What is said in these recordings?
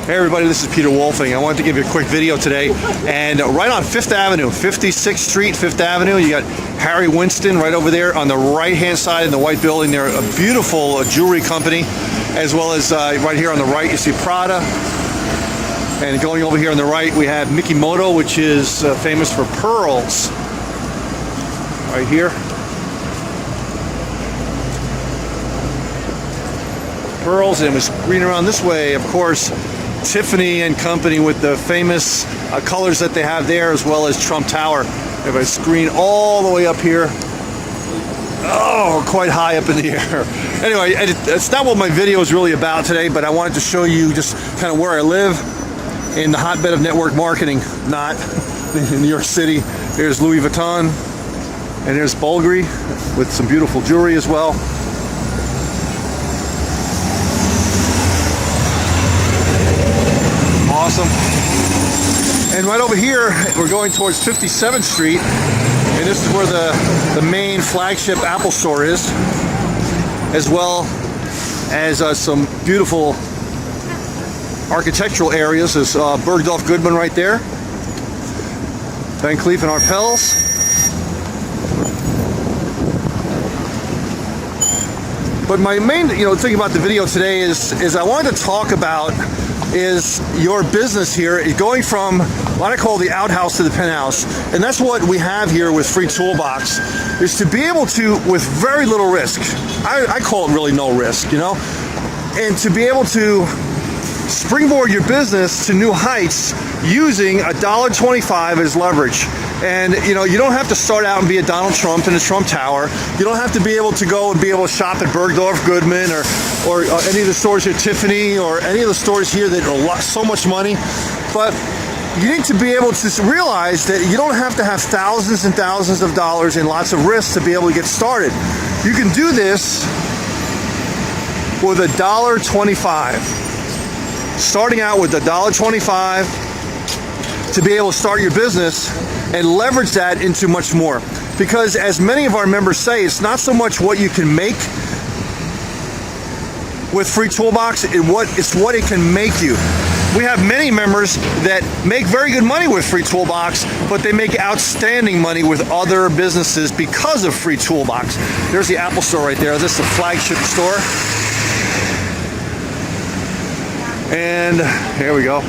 Hey everybody, this is Peter Wolfing. I wanted to give you a quick video today, and right on 5th Avenue, 56th Street, 5th Avenue, you got Harry Winston right over there on the right-hand side in the white building. They're a beautiful jewelry company, as well as right here on the right you see Prada. And going over here on the right we have Mikimoto, which is famous for pearls. Right here. Pearls, and was green around this way, of course, Tiffany and Company with the famous colors that they have there, as well as Trump Tower. They have a screen all the way up here. Oh, quite high up in the air. Anyway, it's not what my video is really about today, but I wanted to show you just kind of where I live in the hotbed of network marketing, not in New York City. There's Louis Vuitton, and there's Bulgari with some beautiful jewelry as well. Awesome. And right over here, we're going towards 57th Street, and this is where the main flagship Apple store is, as well as some beautiful architectural areas. There's Bergdorf Goodman right there, Van Cleef and Arpels. But my main thing about the video today is I wanted to talk about is your business here going from what I call the outhouse to the penthouse. And that's what we have here with Free Toolbox, is to be able to, with very little risk, I call it really no risk, and to be able to springboard your business to new heights using $1.25 as leverage. And you don't have to start out and be a Donald Trump in the Trump Tower. You don't have to be able to go and be able to shop at Bergdorf Goodman or any of the stores at Tiffany or any of the stores here that are so much money. But you need to be able to realize that you don't have to have thousands and thousands of dollars and lots of risks to be able to get started. You can do this with $1.25. Starting out with $1.25 to be able to start your business and leverage that into much more. Because as many of our members say, it's not so much what you can make with Free Toolbox, it's what it can make you. We have many members that make very good money with Free Toolbox, but they make outstanding money with other businesses because of Free Toolbox. There's the Apple store right there. This is the flagship store. And here we go.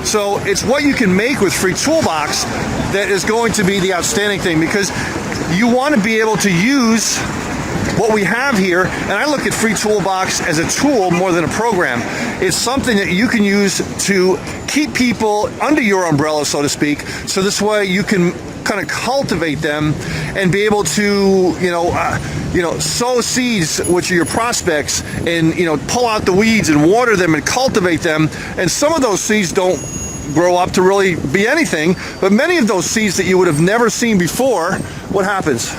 So it's what you can make with Free Toolbox that is going to be the outstanding thing, because you want to be able to use what we have here. And I look at Free Toolbox as a tool more than a program. It's something that you can use to keep people under your umbrella, so to speak, so this way you can kind of cultivate them and be able to sow seeds, which are your prospects, and pull out the weeds and water them and cultivate them. And some of those seeds don't grow up to really be anything, but many of those seeds that you would have never seen before, what happens?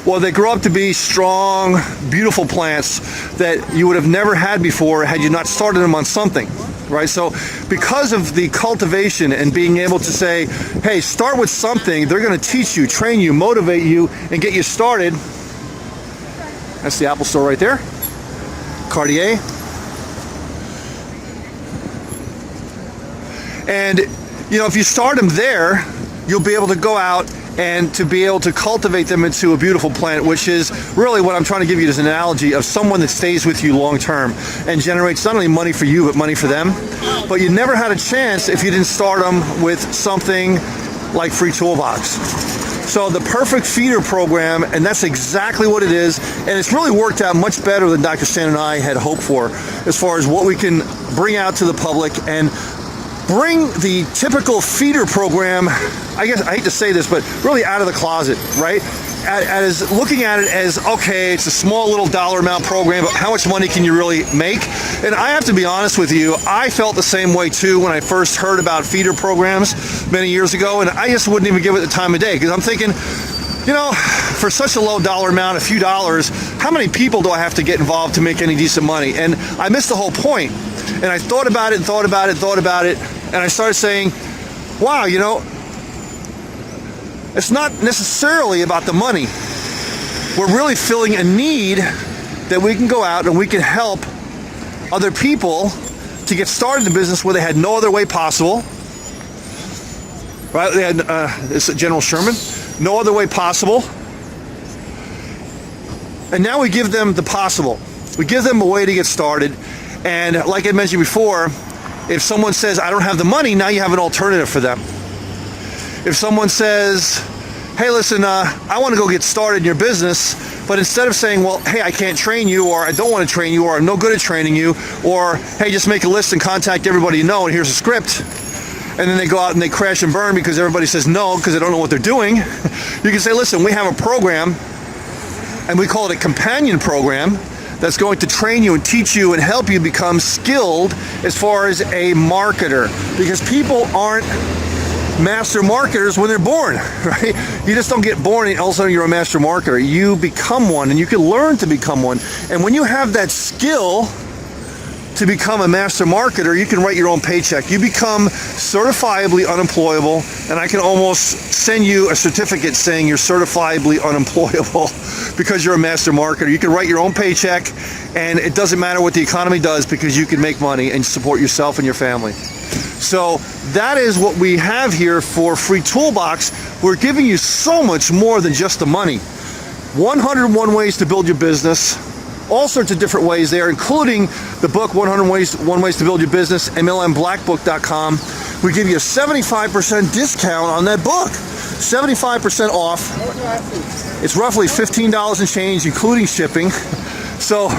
Well, they grow up to be strong, beautiful plants that you would have never had before had you not started them on something. Right? So because of the cultivation and being able to say, hey, start with something, they're going to teach you, train you, motivate you, and get you started. That's the Apple store right there. Cartier. And if you start them there, you'll be able to go out and to be able to cultivate them into a beautiful plant, which is really what I'm trying to give you as an analogy of someone that stays with you long term and generates not only money for you, but money for them. But you never had a chance if you didn't start them with something like Free Toolbox. So the perfect feeder program, and that's exactly what it is, and it's really worked out much better than Dr. Stan and I had hoped for, as far as what we can bring out to the public and bring the typical feeder program, I guess I hate to say this, but really out of the closet, right? As looking at it as, okay, it's a small little dollar amount program, but how much money can you really make? And I have to be honest with you, I felt the same way too when I first heard about feeder programs many years ago, and I just wouldn't even give it the time of day, because I'm thinking, for such a low dollar amount, a few dollars, how many people do I have to get involved to make any decent money? And I missed the whole point. And I thought about it, and I started saying, wow, it's not necessarily about the money. we're really filling a need that we can go out and we can help other people to get started in business where they had no other way possible. Right? They had this General Sherman, no other way possible. And now we give them the possible. We give them a way to get started. And like I mentioned before, if someone says, I don't have the money, now you have an alternative for them. If someone says, hey, listen, I want to go get started in your business, but instead of saying, well, hey, I can't train you, or I don't want to train you, or I'm no good at training you, or hey, just make a list and contact everybody you know, and here's a script, and then they go out and they crash and burn because everybody says no because they don't know what they're doing, you can say, listen, we have a program, and we call it a companion program, that's going to train you and teach you and help you become skilled as far as a marketer, because people aren't master marketers when they're born, right? You just don't get born and all of a sudden you're a master marketer. You become one, and you can learn to become one. And when you have that skill to become a master marketer, you can write your own paycheck. You become certifiably unemployable, and I can almost send you a certificate saying you're certifiably unemployable because you're a master marketer. You can write your own paycheck, and it doesn't matter what the economy does because you can make money and support yourself and your family. So that is what we have here for Free Toolbox. We're giving you so much more than just the money. 101 ways to build your business. All sorts of different ways there, including the book 101 Ways to Build Your Business, mlm.pub. We give you a 75% discount on that book. 75% off. It's roughly $15 and change, including shipping. So,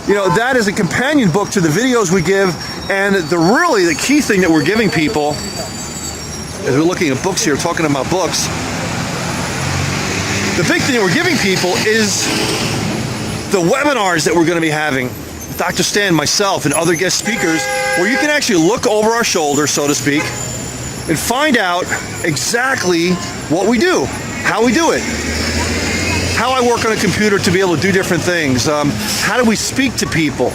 you know, that is a companion book to the videos we give. And the key thing that we're giving people, as we're looking at books here, talking about books, the big thing that we're giving people is the webinars that we're going to be having, Dr. Stan, myself, and other guest speakers, where you can actually look over our shoulder, so to speak, and find out exactly what we do, how we do it, how I work on a computer to be able to do different things, how do we speak to people,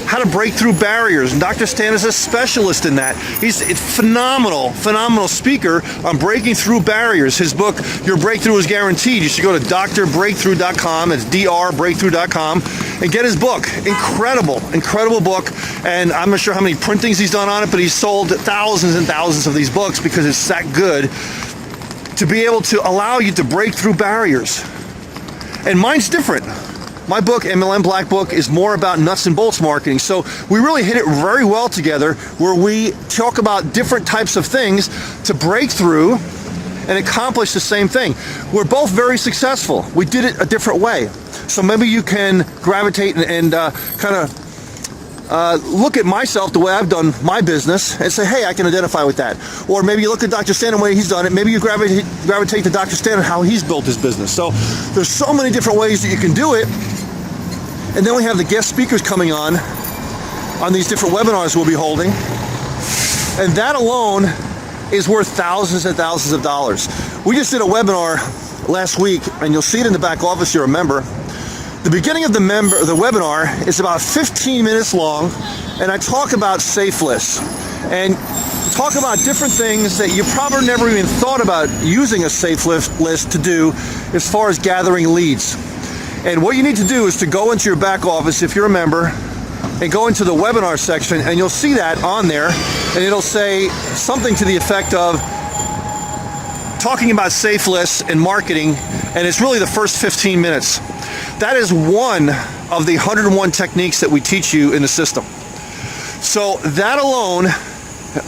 how to break through barriers. And Dr. Stan is a specialist in that. He's a phenomenal speaker on breaking through barriers. His book, Your Breakthrough is Guaranteed. You should go to drbreakthrough.com. It's drbreakthrough.com and get his book. Incredible book. And I'm not sure how many printings he's done on it, but he's sold thousands and thousands of these books because it's that good to be able to allow you to break through barriers. And mine's different. My book, MLM Black Book, is more about nuts and bolts marketing. So we really hit it very well together, where we talk about different types of things to break through and accomplish the same thing. We're both very successful. We did it a different way. So maybe you can gravitate and kind of look at myself the way I've done my business and say, hey, I can identify with that. Or maybe you look at Dr. Stan the way he's done it. Maybe you gravitate to Dr. Stan and how he's built his business. So there's so many different ways that you can do it. And then we have the guest speakers coming on these different webinars we'll be holding. And that alone is worth thousands and thousands of dollars. We just did a webinar last week, and you'll see it in the back office, you're a member. The beginning of the webinar is about 15 minutes long, and I talk about safe lists and talk about different things that you probably never even thought about using a safe list to do as far as gathering leads. And what you need to do is to go into your back office, if you're a member, and go into the webinar section, and you'll see that on there, and it'll say something to the effect of talking about safe lists and marketing, and it's really the first 15 minutes. That is one of the 101 techniques that we teach you in the system. So that alone,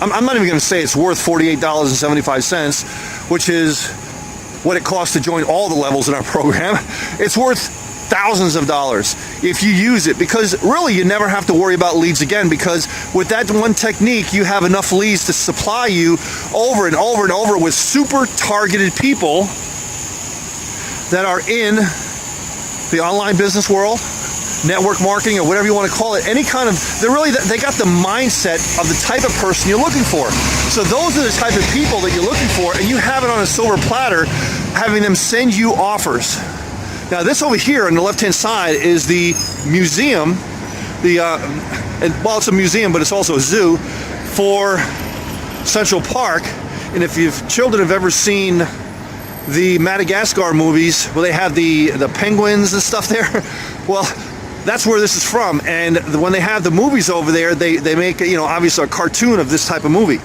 I'm not even going to say it's worth $48.75, which is what it costs to join all the levels in our program. It's worth thousands of dollars if you use it, because really you never have to worry about leads again, because with that one technique you have enough leads to supply you over and over and over with super targeted people that are in the online business world, network marketing, or whatever you want to call it. Any kind of, they got the mindset of the type of person you're looking for. So those are the type of people that you're looking for, and you have it on a silver platter, having them send you offers. Now this over here on the left-hand side is the museum, it's a museum, but it's also a zoo for Central Park. And if children have ever seen the Madagascar movies where they have the penguins and stuff there. Well, that's where this is from. And when they have the movies over there, they make, you know, obviously a cartoon of this type of movie.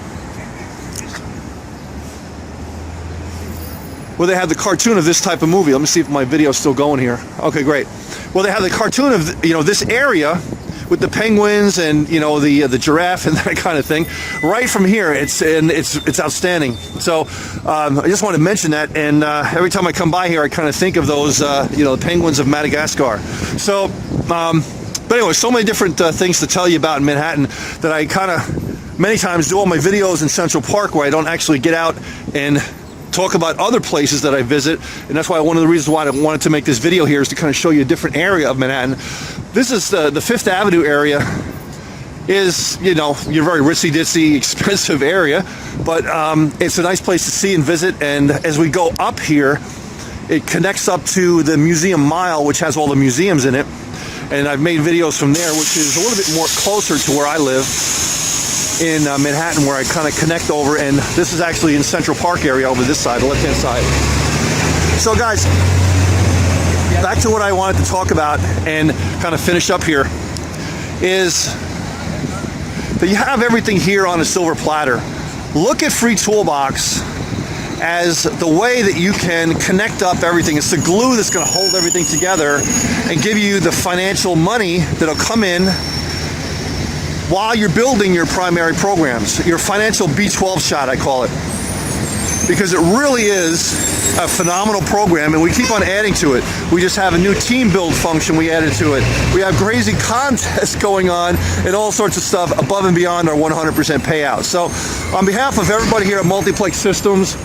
Well, they have the cartoon of this type of movie. Let me see if my video's still going here. Okay, great. Well, they have the cartoon of, you know, this area with the penguins and, you know, the giraffe and that kind of thing right from here. It's outstanding. So I just want to mention that, and every time I come by here I kind of think of those you know, the penguins of Madagascar. So but anyway, so many different things to tell you about in Manhattan that I kind of many times do all my videos in Central Park where I don't actually get out and talk about other places that I visit. And that's why one of the reasons why I wanted to make this video here is to kind of show you a different area of Manhattan. This is the Fifth Avenue area. Is, you know, you're very ritzy-ditzy, expensive area, but it's a nice place to see and visit. And as we go up here, it connects up to the Museum Mile, which has all the museums in it. And I've made videos from there, which is a little bit more closer to where I live in Manhattan, where I kind of connect over. And this is actually in Central Park area over this side, the left-hand side. So guys, back to what I wanted to talk about and kind of finish up here is that you have everything here on a silver platter. Look at Free Toolbox as the way that you can connect up everything. It's the glue that's going to hold everything together and give you the financial money that'll come in while you're building your primary programs. Your financial B12 shot, I call it, because it really is a phenomenal program, and we keep on adding to it. We just have a new team build function we added to it. We have crazy contests going on and all sorts of stuff above and beyond our 100% payout. So on behalf of everybody here at Multiplex Systems,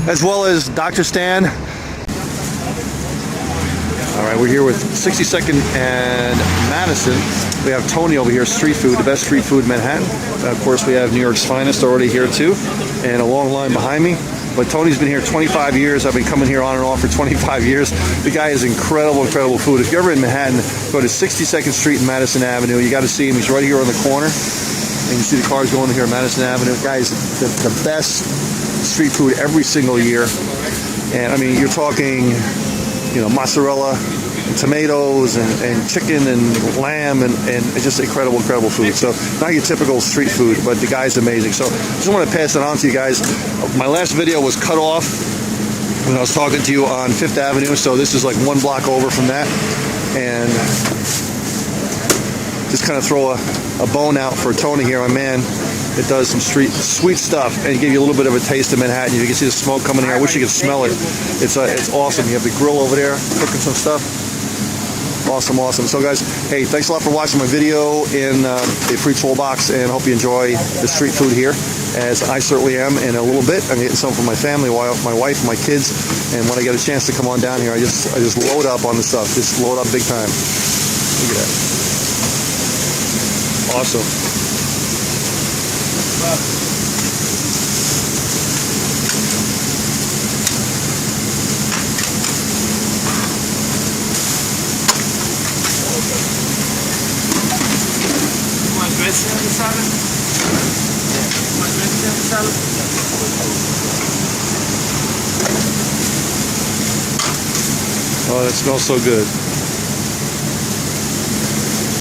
as well as Dr. Stan, all right, we're here with 62nd and Madison. We have Tony over here, street food, the best street food in Manhattan. Of course, we have New York's finest already here too, and a long line behind me. But Tony's been here 25 years. I've been coming here on and off for 25 years. The guy has incredible food. If you're ever in Manhattan, go to 62nd Street and Madison Avenue. You got to see him. He's right here on the corner. And you see the cars going here on Madison Avenue. The guy is the best street food every single year. And I mean, you're talking, you know, mozzarella, and tomatoes, and chicken and lamb, and just incredible food. So not your typical street food, but the guy's amazing. So just want to pass it on to you guys. My last video was cut off when I was talking to you on Fifth Avenue, so this is like one block over from that. And just kind of throw a bone out for Tony here, my man. It does some sweet stuff and give you a little bit of a taste of Manhattan. You can see the smoke coming in here. I wish you could smell it. It's awesome. You have the grill over there cooking some stuff. Awesome. So guys, hey, thanks a lot for watching my video in the Free Toolbox, and hope you enjoy the street food here, as I certainly am. In a little bit, I'm getting some for my family, my wife, my kids, and when I get a chance to come on down here, I just load up on the stuff. Just load up big time. Look at that. Awesome. Oh, that smells so good.